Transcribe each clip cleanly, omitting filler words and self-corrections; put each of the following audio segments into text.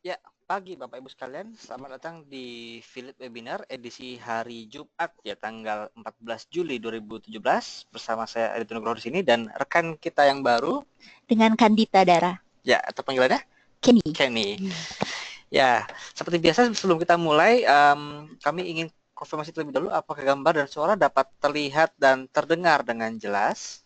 Ya, pagi Bapak Ibu sekalian, selamat datang di Philip Webinar edisi hari Jumat ya tanggal 14 Juli 2017 bersama saya Aditya Nugroho di sini dan rekan kita yang baru dengan Kandita Dara. ya atau panggilannya Kenny. Kenny. Ya, seperti biasa sebelum kita mulai kami ingin konfirmasi terlebih dahulu apakah gambar dan suara dapat terlihat dan terdengar dengan jelas.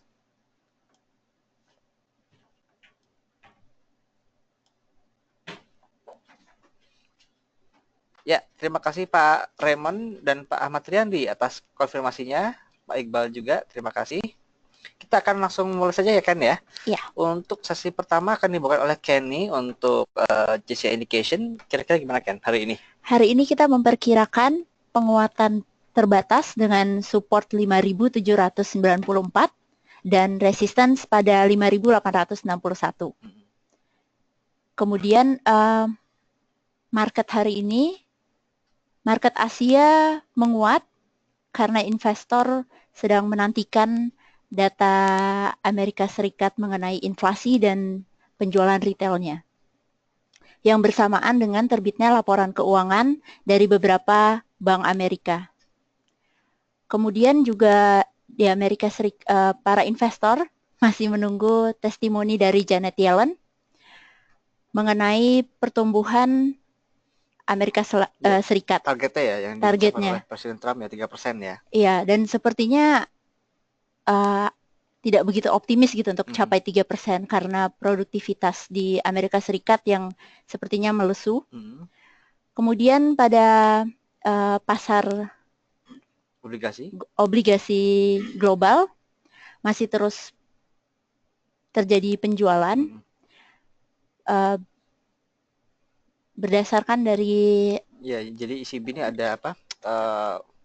Ya, terima kasih Pak Raymond dan Pak Ahmad Riyandi atas konfirmasinya. Pak Iqbal juga, terima kasih. Kita akan langsung mulai saja ya Ken ya. Ya. Untuk sesi pertama akan dibuka oleh Kenny untuk JCI Indication. Kira-kira gimana Ken hari ini? Hari ini kita memperkirakan penguatan terbatas dengan support 5.794 dan resistance pada 5.861. Kemudian market hari ini, market Asia menguat karena investor sedang menantikan data Amerika Serikat mengenai inflasi dan penjualan retailnya, yang bersamaan dengan terbitnya laporan keuangan dari beberapa bank Amerika. Kemudian juga di Amerika Serikat, para investor masih menunggu testimoni dari Janet Yellen mengenai pertumbuhan Amerika Serikat. Targetnya ya, yang diucapkan oleh Presiden Trump ya 3% ya. Iya, dan sepertinya tidak begitu optimis gitu untuk capai 3% karena produktivitas di Amerika Serikat yang sepertinya melesu. Kemudian pada pasar obligasi global masih terus terjadi penjualan berdasarkan dari ya, jadi ECB ini ada apa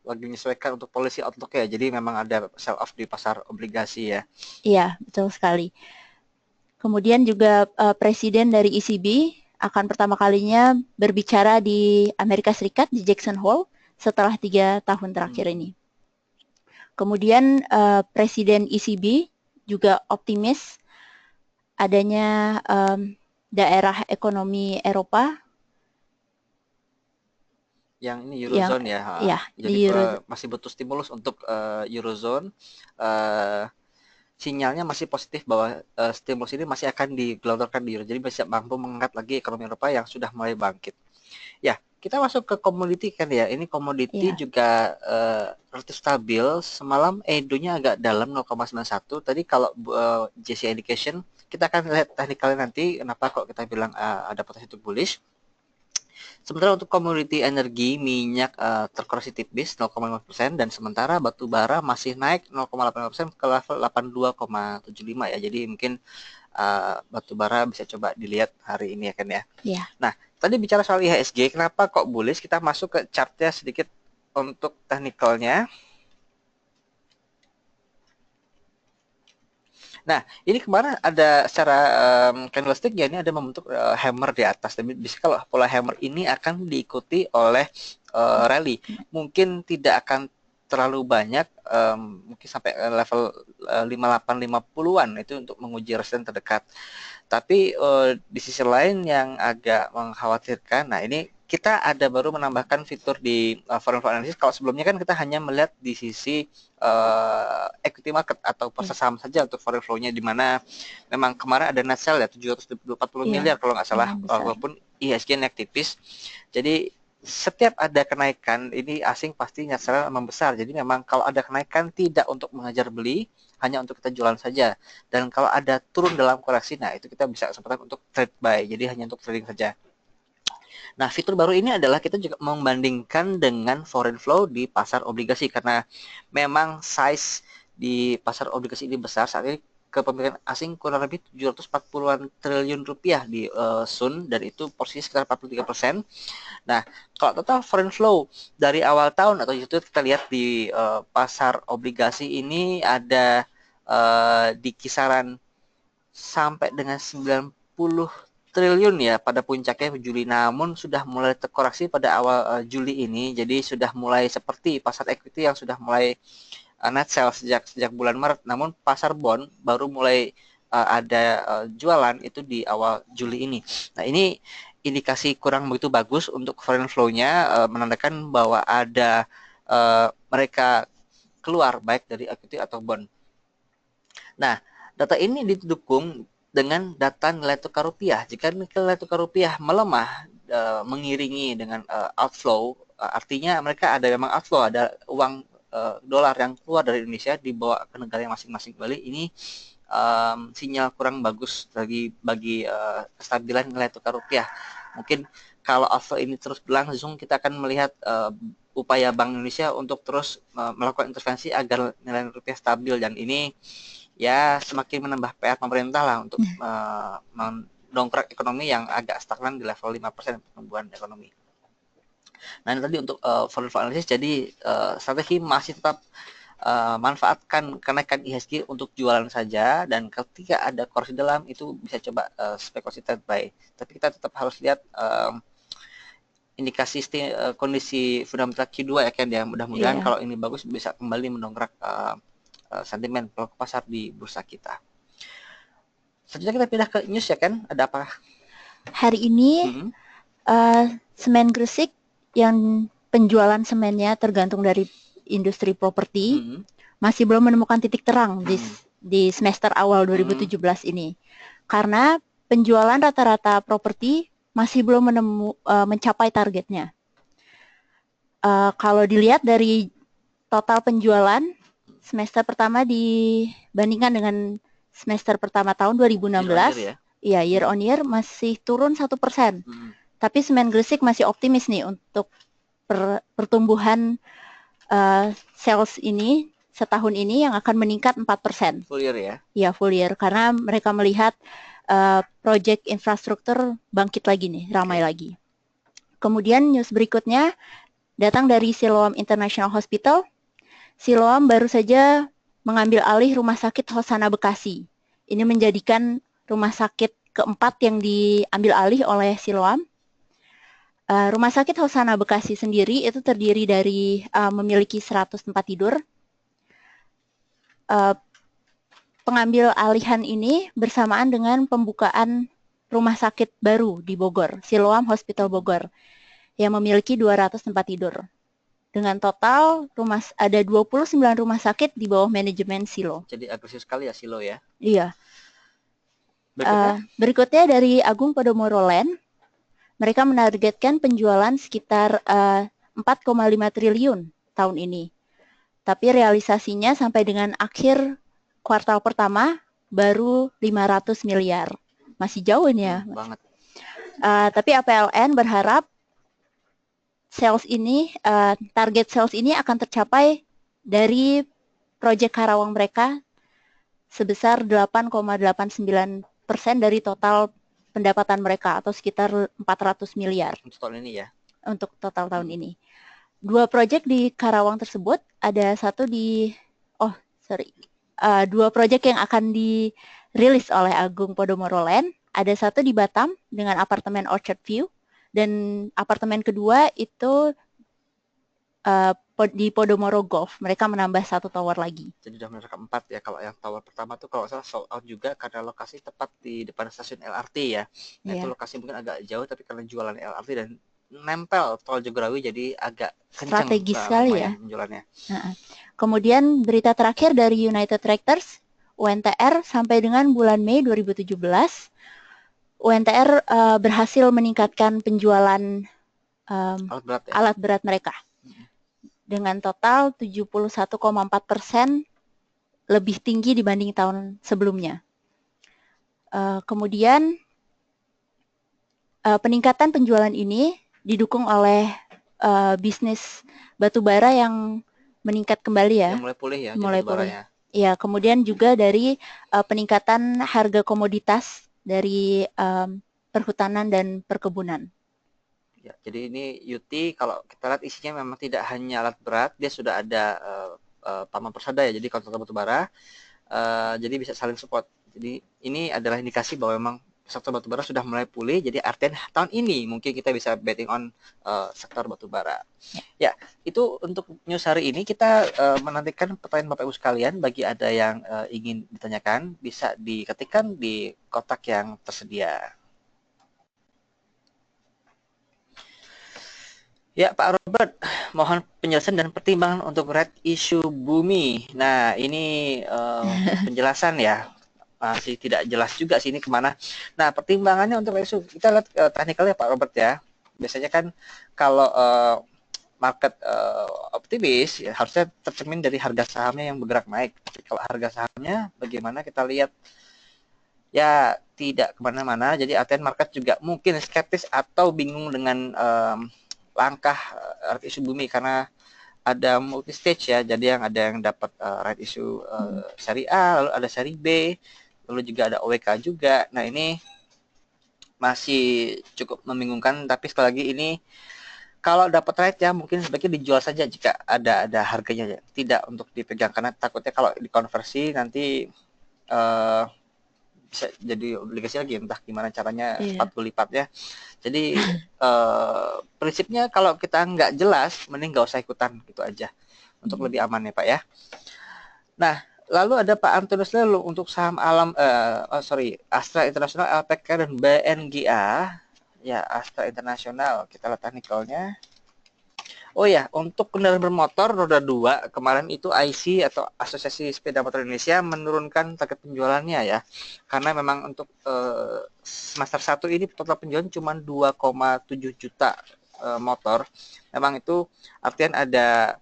lagi menyesuaikan untuk policy outlook ya, jadi memang ada sell off di pasar obligasi ya. Iya, betul sekali. Kemudian juga presiden dari ECB akan pertama kalinya berbicara di Amerika Serikat di Jackson Hole setelah 3 tahun terakhir ini. Kemudian presiden ECB juga optimis adanya daerah ekonomi Eropa yang ini Eurozone ya. Jadi masih butuh stimulus untuk Eurozone. Sinyalnya masih positif bahwa stimulus ini masih akan digelontorkan di Euro. Jadi bisa mampu mengangkat lagi ekonomi Eropa yang sudah mulai bangkit. Ya, kita masuk ke komoditi kan ya. Ini komoditi juga relatif stabil. Semalam Edo-nya agak dalam 0,91. Tadi kalau JCI Indication, kita akan lihat teknikalnya nanti kenapa kok kita bilang ada potensi untuk bullish. Sementara untuk komoditi energi, minyak terkoreksi tipis 0,5% dan sementara batu bara masih naik 0,8% ke level 82,75 ya. Jadi mungkin batu bara bisa coba dilihat hari ini ya kan ya. Yeah. Nah, tadi bicara soal IHSG, kenapa kok bullish? Kita masuk ke chartnya sedikit untuk teknikalnya. Nah, ini kemarin ada secara candlestick ya, ini ada membentuk hammer di atas. Tapi bisa kalau pola hammer ini akan diikuti oleh rally. Mungkin tidak akan terlalu banyak, mungkin sampai level 58-50-an itu untuk menguji resisten terdekat. Tapi di sisi lain yang agak mengkhawatirkan, nah ini kita ada baru menambahkan fitur di foreign flow analysis. Kalau sebelumnya kan kita hanya melihat di sisi equity market atau pasar saham saja untuk foreign flow-nya, di mana memang kemarin ada net sell ya 740 miliar kalau nggak salah, walaupun IHSG naik tipis. Jadi setiap ada kenaikan ini asing pasti net sell membesar. Jadi memang kalau ada kenaikan tidak untuk mengejar beli, hanya untuk kita jualan saja. Dan kalau ada turun dalam koreksi, nah itu kita bisa kesempatan untuk trade buy. Jadi hanya untuk trading saja. Nah, fitur baru ini adalah kita juga membandingkan dengan foreign flow di pasar obligasi karena memang size di pasar obligasi ini besar. Saat ini kepemilikan asing kurang lebih 740-an triliun rupiah di Sun dan itu porsinya sekitar 43%. Nah, kalau total foreign flow dari awal tahun atau itu kita lihat di pasar obligasi ini ada di kisaran sampai dengan 90 triliun ya pada puncaknya Juli, namun sudah mulai terkoreksi pada awal Juli ini. Jadi sudah mulai seperti pasar equity yang sudah mulai net sell sejak bulan Maret, namun pasar bond baru mulai ada jualan itu di awal Juli ini. Nah, ini indikasi kurang begitu bagus untuk foreign flow-nya, menandakan bahwa ada mereka keluar baik dari equity atau bond. Nah, data ini didukung dengan data nilai tukar rupiah. Jika nilai tukar rupiah melemah mengiringi dengan outflow, artinya mereka ada memang outflow, ada uang dolar yang keluar dari Indonesia dibawa ke negara yang masing-masing kembali. Ini sinyal kurang bagus bagi kestabilan nilai tukar rupiah. Mungkin kalau outflow ini terus berlangsung, kita akan melihat upaya Bank Indonesia untuk terus melakukan intervensi agar nilai rupiah stabil, dan ini ya semakin menambah PR pemerintah lah untuk mendongkrak ekonomi yang agak stagnan di level 5% pertumbuhan ekonomi. Nah, ini tadi untuk foreign flow analysis. Jadi strategi masih tetap manfaatkan kenaikan IHSG untuk jualan saja, dan ketika ada koreksi dalam itu bisa coba spekulasi trade buy. Tapi kita tetap harus lihat indikasi kondisi fundamental Q2 ya kan ya. Mudah-mudahan kalau ini bagus bisa kembali mendongkrak sentimen pelaku pasar di bursa kita. Selanjutnya kita pindah ke news ya kan, ada apa? Hari ini semen Gresik yang penjualan semennya tergantung dari industri properti masih belum menemukan titik terang di semester awal 2017 ini, karena penjualan rata-rata properti masih belum mencapai targetnya. Kalau dilihat dari total penjualan semester pertama dibandingkan dengan semester pertama tahun 2016, year on year masih turun 1%. Tapi semen Gresik masih optimis nih untuk pertumbuhan sales ini setahun ini yang akan meningkat 4%. Full year ya? Ya, full year, karena mereka melihat proyek infrastruktur bangkit lagi nih, ramai lagi. Kemudian news berikutnya datang dari Siloam International Hospital. Siloam baru saja mengambil alih Rumah Sakit Hosana Bekasi. Ini menjadikan rumah sakit keempat yang diambil alih oleh Siloam. Rumah Sakit Hosana Bekasi sendiri itu terdiri dari memiliki 100 tempat tidur. Pengambil alihan ini bersamaan dengan pembukaan rumah sakit baru di Bogor, Siloam Hospital Bogor, yang memiliki 200 tempat tidur. Dengan total ada 29 rumah sakit di bawah manajemen Silo. Jadi agresif sekali ya Silo ya? Iya. Berikutnya dari Agung Podomoro Land, mereka menargetkan penjualan sekitar 4,5 triliun tahun ini. Tapi realisasinya sampai dengan akhir kuartal pertama baru 500 miliar. Masih jauh ini ya. Banget. Tapi APLN berharap sales ini, target sales ini akan tercapai dari proyek Karawang mereka sebesar 8,89% dari total pendapatan mereka atau sekitar 400 miliar. Untuk tahun ini ya? Untuk total tahun ini. Dua proyek di Karawang tersebut, ada satu dua proyek yang akan dirilis oleh Agung Podomoro Land. Ada satu di Batam dengan apartemen Orchard View, dan apartemen kedua itu di Podomoro Golf. Mereka menambah satu tower lagi. Jadi sudah menambah keempat ya. Kalau yang tower pertama tuh kalau salah sold out juga karena lokasi tepat di depan stasiun LRT ya. Nah itu lokasi mungkin agak jauh, tapi karena jualan LRT dan nempel tol Jagorawi jadi agak kencang. Strategis sekali ya penjualannya. Kemudian berita terakhir dari United Tractors, UNTR sampai dengan bulan Mei 2017, UNTR berhasil meningkatkan penjualan alat berat mereka dengan total 71,4% lebih tinggi dibanding tahun sebelumnya. Kemudian peningkatan penjualan ini didukung oleh bisnis batubara yang meningkat kembali ya. Yang mulai pulih ya. Mulai pulih. Ya, kemudian juga dari peningkatan harga komoditas dari perhutanan dan perkebunan. Ya, jadi ini Yuti kalau kita lihat isinya memang tidak hanya alat berat, dia sudah ada Taman Persada ya, jadi kontraktor batubara, jadi bisa saling support. Jadi ini adalah indikasi bahwa memang sektor batubara sudah mulai pulih, jadi artinya tahun ini mungkin kita bisa betting on sektor batubara. Ya, itu untuk news hari ini. Kita menantikan pertanyaan Bapak Ibu sekalian. Bagi ada yang ingin ditanyakan, bisa diketikkan di kotak yang tersedia. Ya, Pak Robert, mohon penjelasan dan pertimbangan untuk red issue bumi. Nah, ini penjelasan ya, masih tidak jelas juga sih ini kemana. Nah, pertimbangannya untuk red issue, kita lihat teknikalnya Pak Robert ya. Biasanya kan kalau market optimis, ya harusnya tercermin dari harga sahamnya yang bergerak naik. Tapi kalau harga sahamnya, bagaimana kita lihat ya tidak kemana-mana. Jadi artian market juga mungkin skeptis atau bingung dengan langkah right issue bumi karena ada multi stage ya. Jadi yang dapat right issue seri A, lalu ada seri B, lalu juga ada OWK juga. Nah, ini masih cukup membingungkan, tapi sekali lagi ini kalau dapat right ya mungkin sebaiknya dijual saja jika ada harganya ya. Tidak untuk dipegang karena takutnya kalau dikonversi nanti eh, bisa jadi obligasi lagi entah gimana caranya 40 lipat ya. Jadi prinsipnya kalau kita nggak jelas mending nggak usah ikutan gitu aja untuk lebih aman ya Pak ya. Nah, lalu ada Pak Antonius Lelu untuk saham alam Astra Internasional, LPK dan BNGA. Ya, Astra Internasional kita lihat teknikalnya. Oh ya, untuk kendaraan bermotor roda 2 kemarin itu IC atau Asosiasi Sepeda Motor Indonesia menurunkan target penjualannya ya. Karena memang untuk semester 1 ini total penjualan cuma 2,7 juta motor. Memang itu artian ada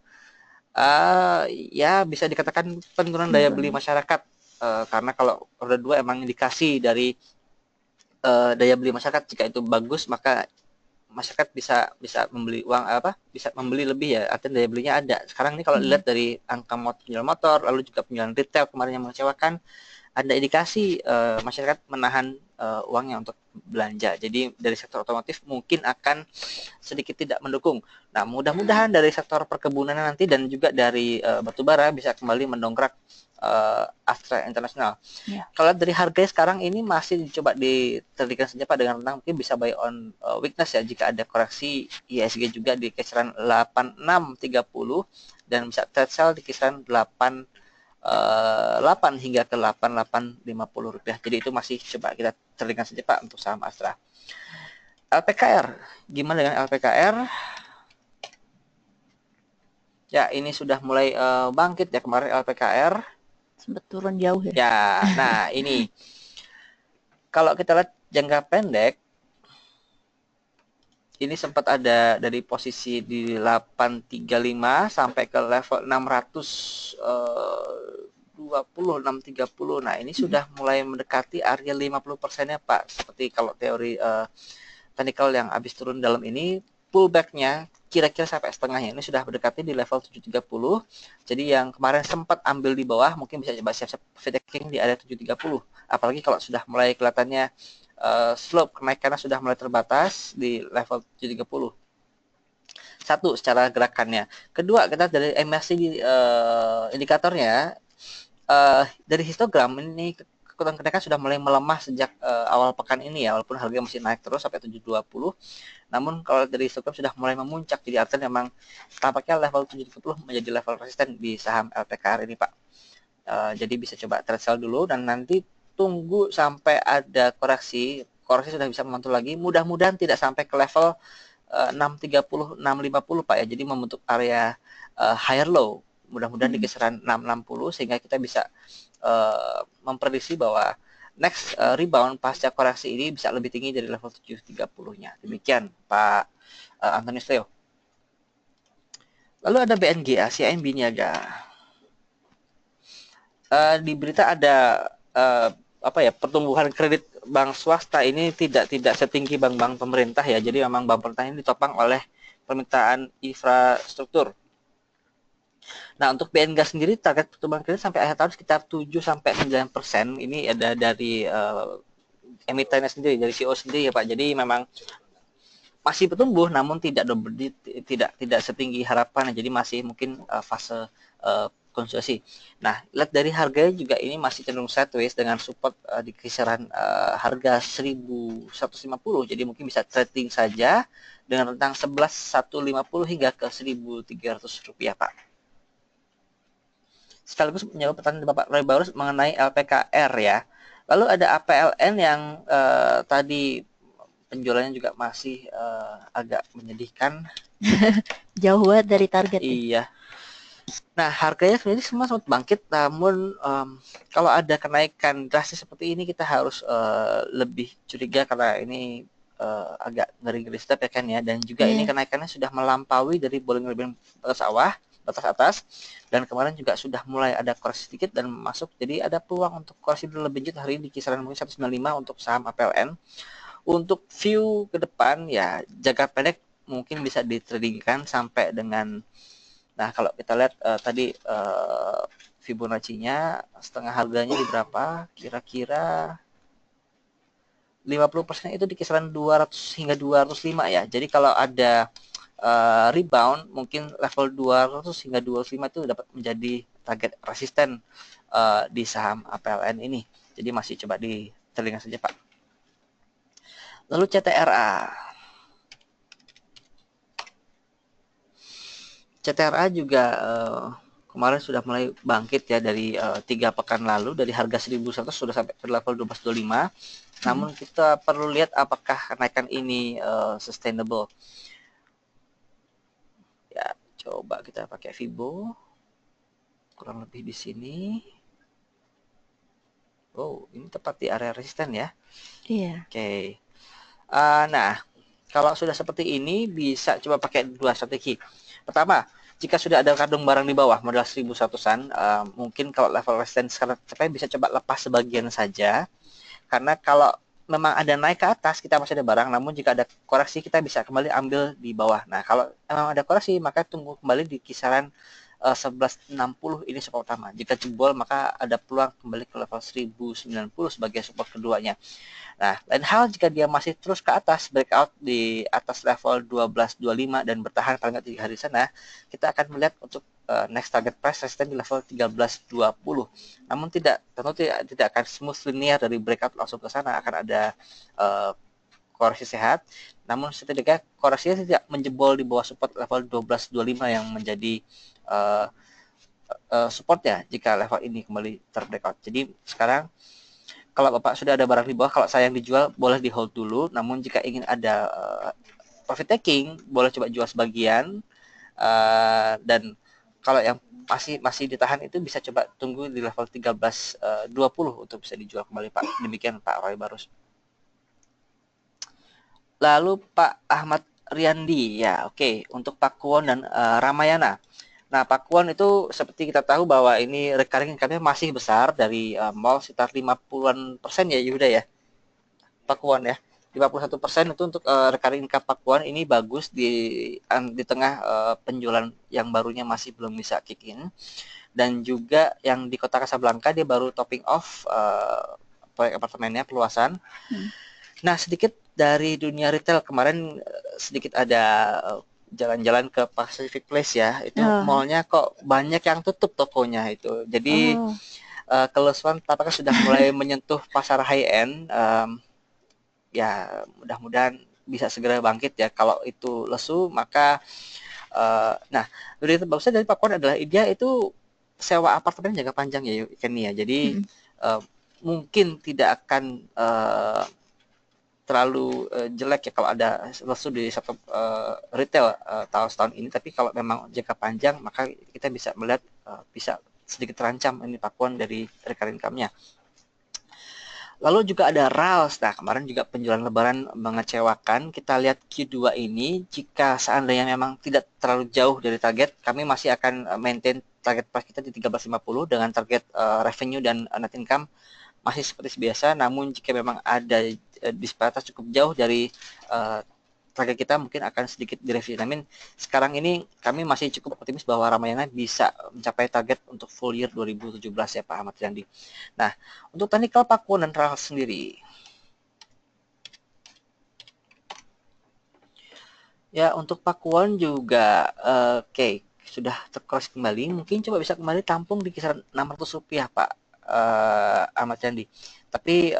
ya bisa dikatakan penurunan daya beli masyarakat. Karena kalau roda 2 emang indikasi dari daya beli masyarakat, jika itu bagus maka masyarakat bisa membeli uang bisa membeli lebih ya, artinya daya belinya ada. Sekarang ini kalau dilihat dari angka penjualan motor lalu juga penjualan retail kemarin yang mengecewakan, ada indikasi masyarakat menahan uangnya untuk belanja. Jadi dari sektor otomotif mungkin akan sedikit tidak mendukung. Nah, mudah-mudahan dari sektor perkebunan nanti dan juga dari batubara bisa kembali mendongkrak Astra Internasional. Yeah. Kalau dari harganya sekarang ini masih dicoba diterlikan saja Pak dengan rentang mungkin bisa buy on weakness ya jika ada koreksi ISG juga di kisaran 8630 dan bisa trade sell di kisaran 8 hingga ke 8850 rupiah. Jadi itu masih coba kita terlihat saja Pak untuk saham Astra. LPKR, gimana dengan LPKR? Ya, ini sudah mulai bangkit ya kemarin LPKR. Sempat turun jauh ya. Ya, nah ini kalau kita lihat jangka pendek, ini sempat ada dari posisi di 835 sampai ke level 620, 630. Nah, ini sudah mulai mendekati area 50%-nya, Pak. Seperti kalau teori technical yang habis turun dalam ini, pullback-nya kira-kira sampai setengahnya. Ini sudah mendekati di level 730. Jadi yang kemarin sempat ambil di bawah, mungkin bisa coba siap-siap profit taking di area 730. Apalagi kalau sudah mulai kelihatannya slope kenaikannya sudah mulai terbatas di level 730. Satu, secara gerakannya. Kedua, kita dari MACD indikatornya, dari histogram ini kekuatan kenaikan sudah mulai melemah sejak awal pekan ini ya, walaupun harga masih naik terus sampai 720. Namun kalau dari histogram sudah mulai memuncak, jadi artinya memang tampaknya level 730 menjadi level resisten di saham LPKR ini Pak. Jadi bisa coba trade sell dulu dan nanti tunggu sampai ada koreksi sudah bisa memantul lagi, mudah-mudahan tidak sampai ke level 630 650 Pak ya, jadi membentuk area higher low, mudah-mudahan di kisaran 660 sehingga kita bisa memprediksi bahwa next rebound pasca koreksi ini bisa lebih tinggi dari level 730-nya. Demikian Pak Antonius Leo. Lalu ada BNGA, CIMB Niaga. Di berita ada pertumbuhan kredit bank swasta ini tidak setinggi bank-bank pemerintah ya. Jadi memang bank pemerintah ini ditopang oleh permintaan infrastruktur. Nah, untuk BNGA sendiri target pertumbuhan kredit sampai akhir tahun sekitar 7-9%. Ini ada dari emitennya sendiri, dari CEO sendiri ya Pak. Jadi memang masih bertumbuh namun tidak setinggi harapan. Jadi masih mungkin fase konsolidasi. Nah, lihat dari harganya juga ini masih cenderung sideways dengan support di kisaran harga 1150. Jadi mungkin bisa trading saja dengan rentang 11.150 hingga ke 1.300 rupiah, Pak. Sekaligus menjawab pertanyaan Bapak Roy Barus mengenai LPKR ya. Lalu ada APLN yang tadi penjualannya juga masih agak menyedihkan. Jauh banget dari target ya. Iya. Nah, harganya sebenarnya semua sempat bangkit, namun kalau ada kenaikan drastis seperti ini kita harus lebih curiga karena ini agak ngeri-ngeri sedap ya kan ya, dan juga ini Iya. kenaikannya sudah melampaui dari bolong-bolong batas bawah, batas atas, dan kemarin juga sudah mulai ada koreksi sedikit dan masuk, jadi ada peluang untuk koreksi lebih lanjut hari ini di kisaran mungkin 195 untuk saham APLN. Untuk view ke depan ya jangka pendek mungkin bisa ditradingkan sampai dengan, nah kalau kita lihat tadi Fibonacci-nya setengah harganya di berapa? Kira-kira 50% itu di kisaran 200 hingga 205 ya. Jadi kalau ada rebound mungkin level 200 hingga 205 itu dapat menjadi target resisten di saham APLN ini. Jadi masih coba di telinga saja Pak. Lalu CTRA. CTRA juga kemarin sudah mulai bangkit ya dari 3 pekan lalu, dari harga 1.100 sudah sampai ke level 1225. Namun kita perlu lihat apakah kenaikan ini sustainable. Ya, coba kita pakai Fibo. Kurang lebih di sini. Oh, ini tepat di area resisten ya. Iya. Oke. Nah, kalau sudah seperti ini bisa coba pakai 2 strategi. Pertama, jika sudah ada kardung barang di bawah modal 1.100-an, mungkin kalau level resistance sekarang capai bisa coba lepas sebagian saja. Karena kalau memang ada naik ke atas kita masih ada barang, namun jika ada koreksi kita bisa kembali ambil di bawah. Nah, kalau memang ada koreksi maka tunggu kembali di kisaran 1160 ini support utama. Jika jebol maka ada peluang kembali ke level 1090 sebagai support keduanya. Nah, lain hal jika dia masih terus ke atas, breakout di atas level 1225 dan bertahan paling nggak 3 hari sana, kita akan melihat untuk next target price resistance di level 1320. Namun tentu tidak akan smooth linear dari breakout langsung ke sana, akan ada koreksi sehat. Namun setidaknya koreksinya tidak menjebol di bawah support level 1225 yang menjadi supportnya jika level ini kembali terbreakout. Jadi sekarang kalau Bapak sudah ada barang di bawah, kalau saya yang dijual boleh di hold dulu. Namun jika ingin ada profit taking, boleh coba jual sebagian. Dan kalau yang masih ditahan itu bisa coba tunggu di level 1320 untuk bisa dijual kembali Pak. Demikian Pak Roy Barus. Lalu Pak Ahmad Riyandi, ya oke. Untuk Pakuwon dan Ramayana. Nah, Pakuwon itu seperti kita tahu bahwa ini recurring income-nya masih besar dari mall sekitar 50-an% ya Yuda ya. Pakuwon ya. 51% itu untuk recurring income Pakuwon ini bagus di tengah penjualan yang barunya masih belum bisa kick in. Dan juga yang di Kota Kasablanka dia baru topping off proyek apartemennya peluasan. Nah, sedikit dari dunia retail kemarin sedikit ada jalan-jalan ke Pacific Place ya, itu mallnya kok banyak yang tutup tokonya itu. Jadi kelusuan tampaknya sudah mulai menyentuh pasar high end. Ya mudah-mudahan bisa segera bangkit ya. Kalau itu lesu maka nah berita bagusnya dari Pakuan adalah dia itu sewa apartemen jangka panjang ya Kenny ya. Jadi mungkin tidak akan terlalu jelek ya kalau ada lesu di sektor retail tahun ini, tapi kalau memang jangka panjang maka kita bisa melihat bisa sedikit terancam ini Pakuan dari recurring income-nya. Lalu juga ada RALS. Nah, kemarin juga penjualan lebaran mengecewakan. Kita lihat Q2 ini, jika seandainya memang tidak terlalu jauh dari target, kami masih akan maintain target price kita di 1350 dengan target revenue dan net income masih seperti biasa. Namun jika memang ada disparitas cukup jauh dari target kita mungkin akan sedikit direvisi. Namun sekarang ini kami masih cukup optimis bahwa Ramayana bisa mencapai target untuk full year 2017 ya Pak Ahmad Riyandi. Nah, untuk technical Pakuwon dan RALS sendiri. Ya, untuk Pakuwon juga oke, sudah terkoreksi kembali. Mungkin coba bisa kembali tampung di kisaran Rp600 Pak Ahmad Riyandi. Tapi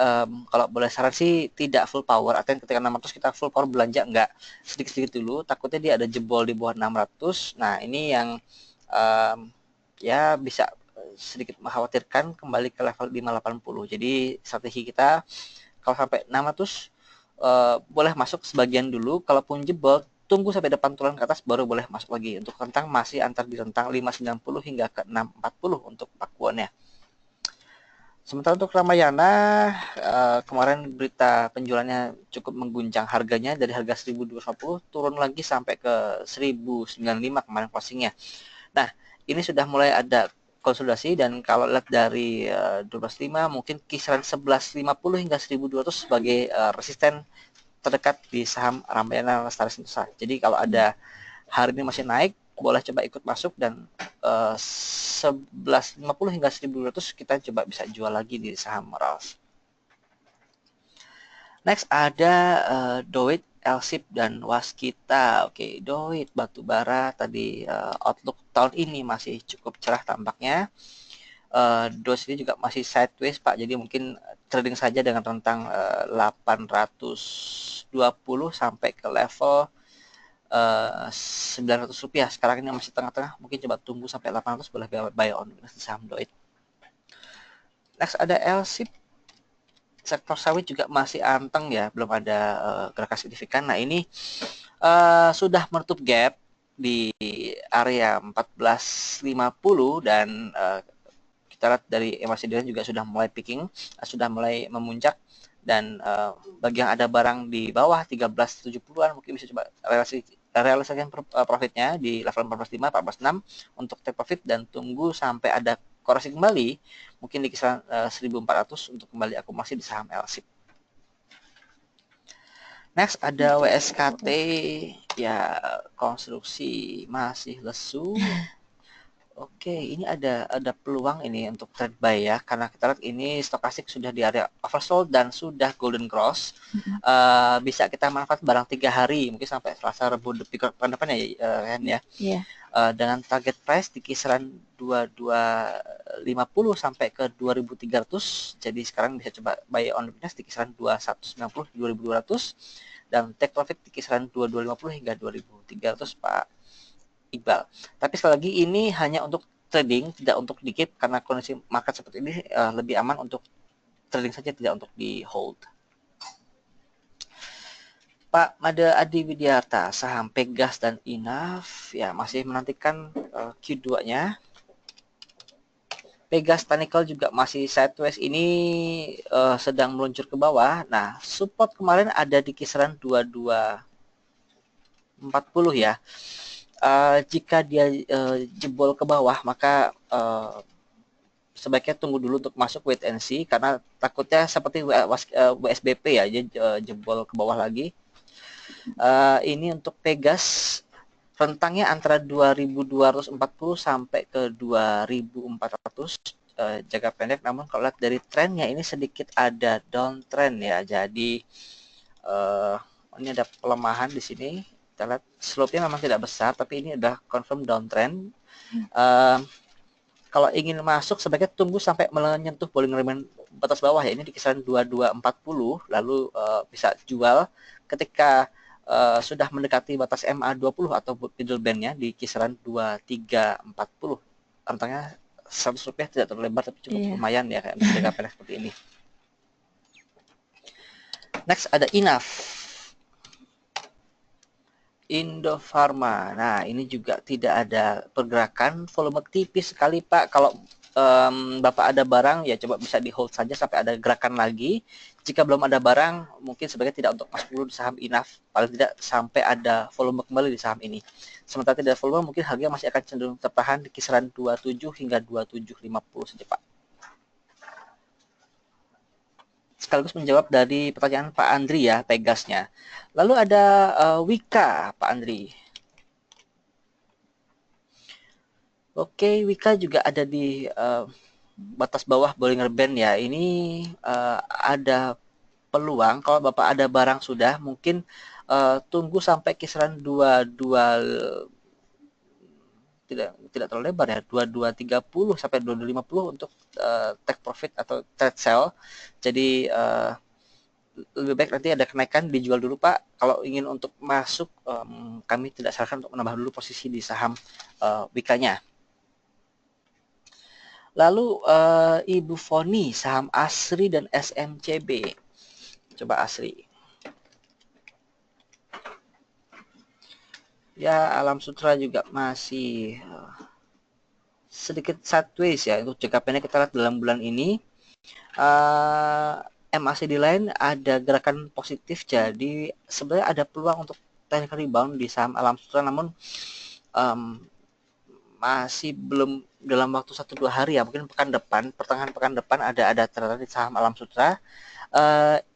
kalau boleh saran sih tidak full power. Artinya ketika 600 kita full power belanja enggak, sedikit-sedikit dulu. Takutnya dia ada jebol di bawah 600. Nah ini yang ya bisa sedikit mengkhawatirkan kembali ke level 580. Jadi strategi kita kalau sampai 600 boleh masuk sebagian dulu, kalaupun jebol tunggu sampai depan tulang ke atas baru boleh masuk lagi. Untuk rentang masih antar di rentang 590 hingga ke 640 untuk pakuannya. Sementara untuk Ramayana, kemarin berita penjualannya cukup mengguncang, harganya dari harga 1.250 turun lagi sampai ke 1.095 kemarin closingnya. Nah, ini sudah mulai ada konsolidasi, dan kalau lihat dari 12.5 mungkin kisaran 11.50 hingga 1.200 sebagai resisten terdekat di saham Ramayana Lestari Sentosa. Jadi kalau ada hari ini masih naik, boleh coba ikut masuk, dan 11.50 hingga 1.200 kita coba bisa jual lagi di saham Rals. Next ada Doit, Elsip, dan Waskita. Oke, Doit batubara tadi outlook tahun ini masih cukup cerah tampaknya. DOS ini juga masih sideways Pak, jadi mungkin trading saja dengan rentang 820 sampai ke level 900 rupiah. Sekarang ini masih tengah-tengah, mungkin coba tunggu sampai 800 boleh buy on di saham Doit. Next ada LSIP, sektor sawit juga masih anteng ya, belum ada gerakan signifikan. Nah ini sudah menutup gap di area 1450, dan kita lihat dari MACD juga sudah mulai peaking, sudah mulai memuncak, dan bagi yang ada barang di bawah 1370-an mungkin bisa coba realisasikan profitnya di level 14.5, 14.6 untuk take profit, dan tunggu sampai ada koreksi kembali mungkin di kisaran 1.400 untuk kembali akumulasi di saham LSIP. Next ada WSKT, ya konstruksi masih lesu. Oke, ini ada peluang ini untuk trade buy ya, karena kita lihat ini stokastik sudah di area oversold dan sudah golden cross. Bisa kita manfaat barang 3 hari, mungkin sampai Selasa, Rabu pekan depan ya, kan ya. Yeah. Dengan target price di kisaran 2250 sampai ke 2300. Jadi sekarang bisa coba buy on di kisaran 2190 2200, dan take profit di kisaran 2250 hingga 2300 Pak Iqbal. Tapi sekali lagi ini hanya untuk trading, tidak untuk di keep, karena kondisi market seperti ini lebih aman untuk trading saja, tidak untuk di hold. Pak Mada Adi Widyarta, saham Pegas dan Inaf ya masih menantikan Q2-nya. Pegas Tanikel juga masih sideways, ini sedang meluncur ke bawah. Nah, support kemarin ada di kisaran 2240 ya. Jika dia jebol ke bawah, maka sebaiknya tunggu dulu untuk masuk wait and see, karena takutnya seperti WSBP ya, dia jebol ke bawah lagi. Ini untuk Pegas rentangnya antara 2240 sampai ke 2400, jaga pendek. Namun kalau lihat dari trennya ini sedikit ada downtrend ya, jadi ini ada pelemahan di sini. Kita lihat slope-nya memang tidak besar, tapi ini udah confirm downtrend. Kalau ingin masuk sebaiknya tunggu sampai menyentuh bowling range batas bawah ya, ini di kisaran 2240, lalu bisa jual ketika sudah mendekati batas MA20 atau middle band-nya di kisaran 2340. Rentangnya 100 rupiah, tidak terlalu lebar tapi cukup lumayan ya kayak jaga pendek seperti ini. Next ada Inaf, Indofarma. Nah, ini juga tidak ada pergerakan, volume tipis sekali Pak. Kalau Bapak ada barang, ya coba bisa di hold saja sampai ada gerakan lagi. Jika belum ada barang, mungkin sebaiknya tidak untuk masuk dulu di saham Inaf, paling tidak sampai ada volume kembali di saham ini. Sementara tidak ada volume, mungkin harga masih akan cenderung tertahan di kisaran 27 hingga 2750 saja Pak. Sekaligus menjawab dari pertanyaan Pak Andri ya, Pegasnya. Lalu ada Wika, Pak Andri. Oke, Wika juga ada di batas bawah Bollinger Band ya. Ini ada peluang kalau Bapak ada barang sudah, mungkin tunggu sampai kisaran 22 tidak terlalu lebar ya, 2230 sampai 2250 untuk take profit atau trade sell. Jadi lebih baik nanti ada kenaikan dijual dulu Pak. Kalau ingin untuk masuk, kami tidak sarankan untuk menambah dulu posisi di saham Wika-nya. Lalu Ibu Foni, saham Asri dan SMCB. Coba Asri. Ya, Alam Sutra juga masih sedikit sideways ya. Untuk jangka pendek kita lihat dalam bulan ini MACD lain ada gerakan positif, jadi sebenarnya ada peluang untuk technical rebound di saham Alam Sutra, namun um, masih belum dalam waktu 1-2 hari ya, mungkin pertengahan pekan depan ada tren di saham Alam Sutra.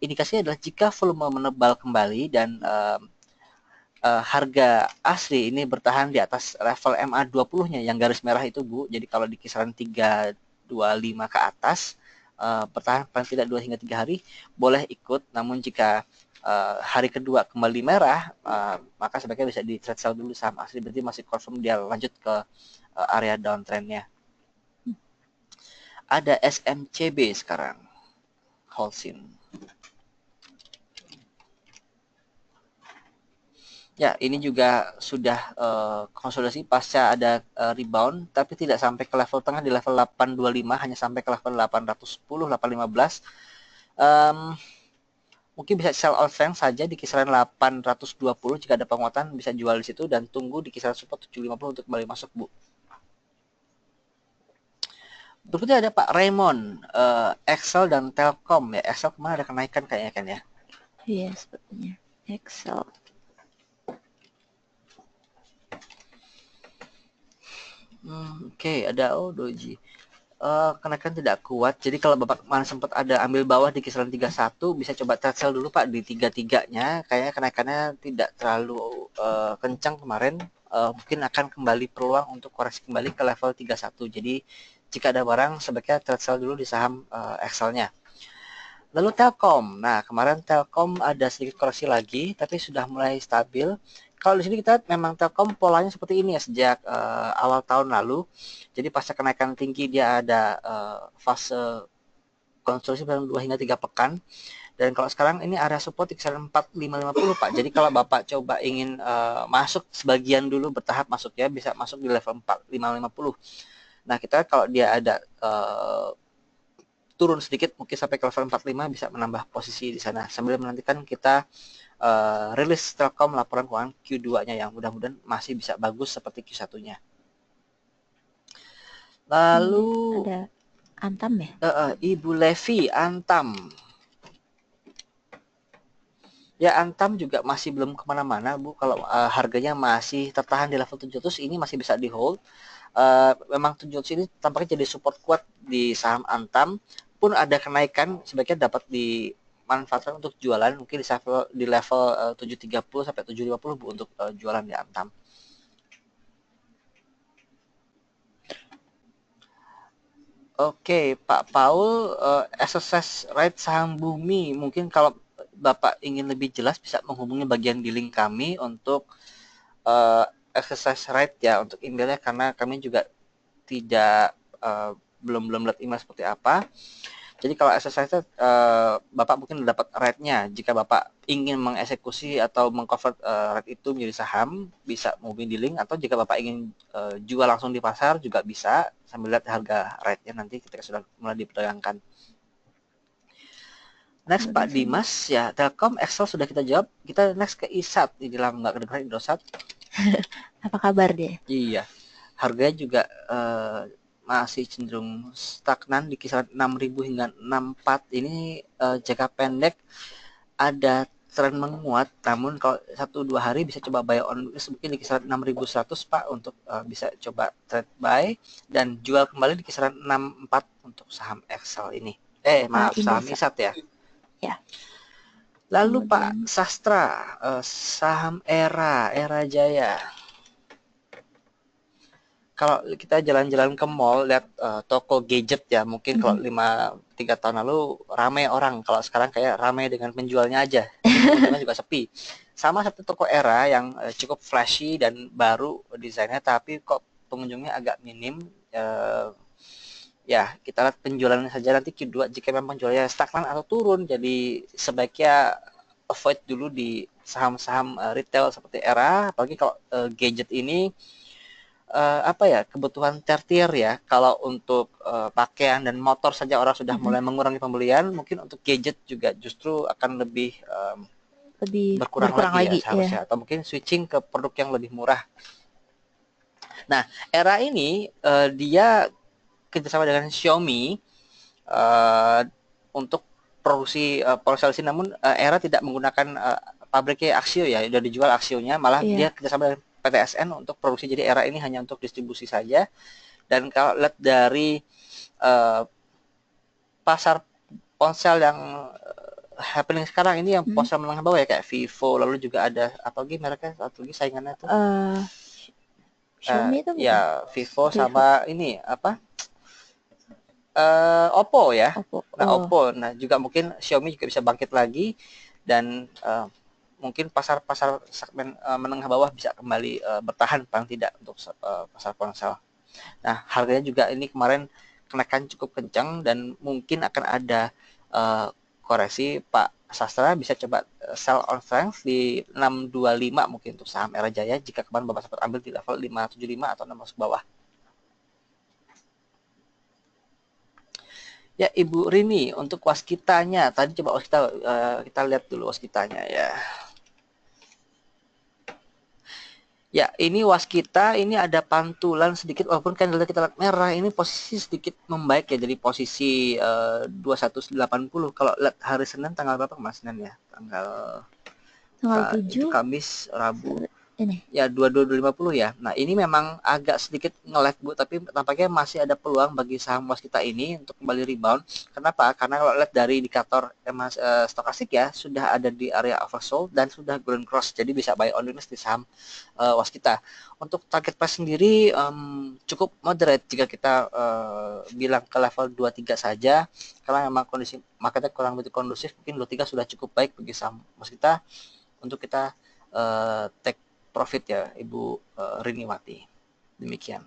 Indikasinya adalah jika volume menebal kembali dan harga asli ini bertahan di atas level MA20-nya yang garis merah itu, Bu. Jadi kalau di kisaran 325 ke atas, bertahan paling tidak 2 hingga 3 hari, boleh ikut. Namun jika hari kedua kembali merah, maka sebaiknya bisa di trade sell dulu saham asli, berarti masih confirm dia lanjut ke area downtrend-nya. Ada SMCB sekarang, Holcim. Ya, ini juga sudah konsolidasi pasca ada rebound, tapi tidak sampai ke level tengah di level 825, hanya sampai ke level 810, 815. Mungkin bisa sell on strength saja di kisaran 820, jika ada penguatan bisa jual di situ dan tunggu di kisaran support 750 untuk kembali masuk, Bu. Berikutnya ada Pak Raymond, Excel dan Telkom ya. Excel kemarin ada kenaikan kayaknya kan ya? Iya, sepertinya. Excel. Oke, ada Doji. Kenaikan tidak kuat. Jadi kalau Bapak kemarin sempat ada ambil bawah di kisaran 31, bisa coba trade sell dulu Pak di 33-nya. Kayaknya kenaikannya tidak terlalu kencang kemarin. Mungkin akan kembali peluang untuk koreksi kembali ke level 31. Jadi jika ada barang sebaiknya trade sell dulu di saham Excel-nya. Lalu Telkom. Nah, kemarin Telkom ada sedikit koreksi lagi, tapi sudah mulai stabil. Kalau di sini kita memang Telkom polanya seperti ini ya sejak awal tahun lalu. Jadi pasca kenaikan tinggi dia ada fase konsolidasi dalam 2 hingga 3 pekan. Dan kalau sekarang ini area support di kisaran 4550 Pak. Jadi kalau Bapak coba ingin masuk sebagian dulu bertahap masuk ya, bisa masuk di level 4550. Nah, kita kalau dia ada turun sedikit mungkin sampai ke level 45 bisa menambah posisi di sana sambil menantikan kita rilis Telkom laporan keuangan Q2-nya yang mudah-mudahan masih bisa bagus seperti Q1-nya. Lalu ada Antam ya? Ibu Levi, Antam. Ya, Antam juga masih belum kemana-mana, Bu. Kalau harganya masih tertahan di level 700, ini masih bisa di hold. Memang 700 ini tampaknya jadi support kuat di saham Antam. Pun ada kenaikan, sebaiknya dapat dimanfaatkan untuk jualan, mungkin di level 730 sampai 750 Bu untuk jualan di Antam. Oke, Pak Paul, exercise right saham Bumi. Mungkin kalau Bapak ingin lebih jelas bisa menghubungi bagian di link kami untuk exercise right ya untuk emailnya, karena kami juga tidak belum lihat email seperti apa. Jadi kalau exercise Bapak mungkin dapat rate-nya. Jika Bapak ingin mengeksekusi atau mengconvert rate itu menjadi saham, bisa menghubungi di link, atau jika Bapak ingin jual langsung di pasar juga bisa sambil lihat harga rate-nya nanti ketika sudah mulai diperdagangkan. Next Pak Dimas ya, Telkom, Excel sudah kita jawab. Kita next ke ISAT. Ini lama nggak kedengeran Indosat. Apa kabar dia? Iya, harganya juga masih cenderung stagnan di kisaran 6.000 hingga 64. Ini jangka pendek ada tren menguat, namun kalau 1-2 hari bisa coba buy on mungkin di kisaran 6.100 Pak untuk bisa coba trade buy dan jual kembali di kisaran 64 untuk saham Excel ini. Maaf, saham ISAT ya. Ya. Lalu kemudian, Pak Sastra, saham Era Jaya. Kalau kita jalan-jalan ke mall lihat toko gadget ya, mungkin kalau 3 tahun lalu ramai orang, kalau sekarang kayak ramai dengan penjualnya aja, pengunjungnya juga sepi. Sama satu toko Era yang cukup flashy dan baru desainnya, tapi kok pengunjungnya agak minim. Ya, kita lihat penjualannya saja nanti Q2 jika memang penjualannya stagnan atau turun, jadi sebaiknya avoid dulu di saham-saham retail seperti Era, apalagi kalau gadget ini kebutuhan tertier ya. Kalau untuk pakaian dan motor saja orang sudah mulai mengurangi pembelian, mungkin untuk gadget juga justru akan lebih lebih berkurang berkurang lagi ya lagi, seharusnya, atau mungkin switching ke produk yang lebih murah. Nah, Era ini dia kerjasama dengan Xiaomi untuk produksi ponsel sini, namun Era tidak menggunakan pabriknya Axio ya, sudah dijual Axionya, malah Iya. dia kerjasama dengan PTSN untuk produksi, jadi Era ini hanya untuk distribusi saja. Dan kalau lihat dari pasar ponsel yang happening sekarang ini, yang ponsel menengah bawah ya, kayak Vivo, lalu juga ada apa lagi mereknya, satu lagi saingannya tuh Xiaomi itu bukan? ya Vivo Vivo, sama ini apa Oppo ya. Oppo. Nah, Oh, Oppo, nah juga mungkin Xiaomi juga bisa bangkit lagi, dan mungkin pasar-pasar segmen menengah bawah bisa kembali bertahan paling tidak untuk pasar ponsel. Nah, harganya juga ini kemarin kenaikan cukup kencang, dan mungkin akan ada koreksi. Pak Sastra bisa coba sell on strength di 625 mungkin untuk saham Era Jaya, jika kemarin Bapak sempat ambil di level 575 atau 6 masuk bawah. Ya, Ibu Rini, untuk waskitanya tadi, coba waskita kita lihat dulu waskitanya ya. Ya, ini waskita ini ada pantulan sedikit, walaupun kan kita lihat merah, ini posisi sedikit membaik ya, dari posisi 2180. Kalau lihat hari Senin tanggal berapa Mas? Senin ya, tanggal tanggal itu 7 Kamis, Rabu. ini. Ya, 2250 ya. Nah, ini memang agak sedikit nge-lag Bu, tapi tampaknya masih ada peluang bagi saham waskita ini untuk kembali rebound. Kenapa? Karena kalau lihat dari indikator stokastik ya, sudah ada di area oversold dan sudah golden cross. Jadi bisa buy on weakness di saham waskita. Untuk target price sendiri cukup moderate jika kita bilang ke level 23 saja, karena memang kondisi marketnya kurang begitu kondusif. Mungkin 23 sudah cukup baik bagi saham waskita untuk kita take profit ya, Ibu Riniwati. Demikian.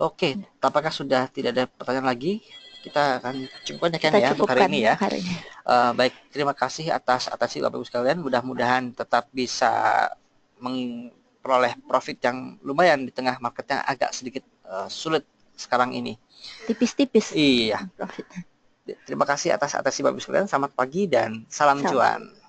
Oke, apakah sudah tidak ada pertanyaan lagi? Kita akan cukupkan Kita ya untuk hari cukupkan ini ya. hari ini. Baik, terima kasih atas Bapak Ibu sekalian. Mudah-mudahan tetap bisa memperoleh profit yang lumayan di tengah marketnya agak sedikit sulit sekarang ini. Tipis-tipis Iya. profitnya. Terima kasih atas Bapak Ibu sekalian. Selamat pagi dan salam cuan.